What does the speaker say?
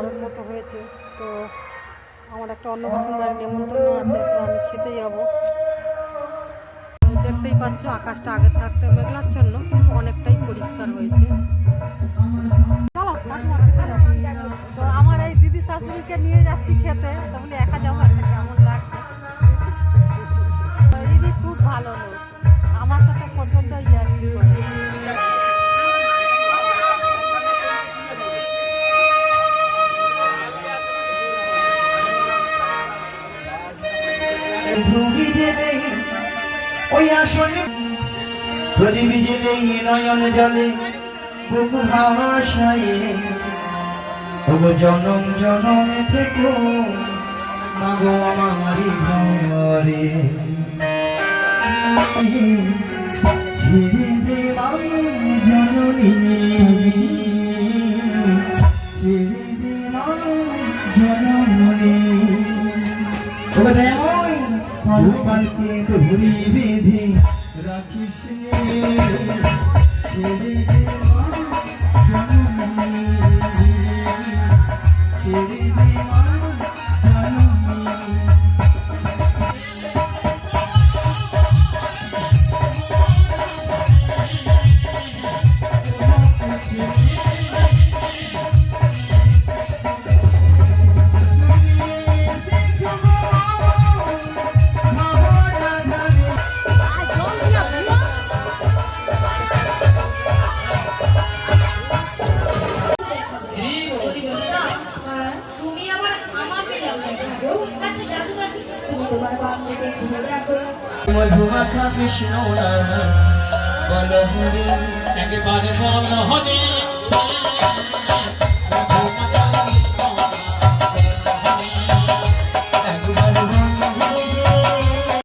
বড়র মতো হয়েছে। তো আমার একটা অন্নপ্রাশন বাড়ির নেমন্তন্ন আছে, তো আমি খেতে যাব। দেখতেই পাচ্ছ আকাশটা আগের থাকতে মেঘলাচ্ছন্ন, কিন্তু অনেকটাই পরিষ্কার হয়েছে। তো আমার এই দিদি শাশুড়িকে নিয়ে যাচ্ছি খেতে, তাহলে একা যাবো, একটা কেমন লাগছে। দিদি খুব ভালো লোক, আমার সাথে প্রচণ্ড ইয়ার্কি করে। প্রদীপ জেলে নয়ন জলে বুক ভাষায় জনম জনম থেকো মাগো আমারি ঘরে ছেড়ে দে জননী ছেড়ে দে জননী পালকে ধরি বেঁধে রাখিস ছেড়ে দে জননী ছেড়ে দে জননী। মধুমাখা কৃষ্ণ বল হরি একবারে বল হরি।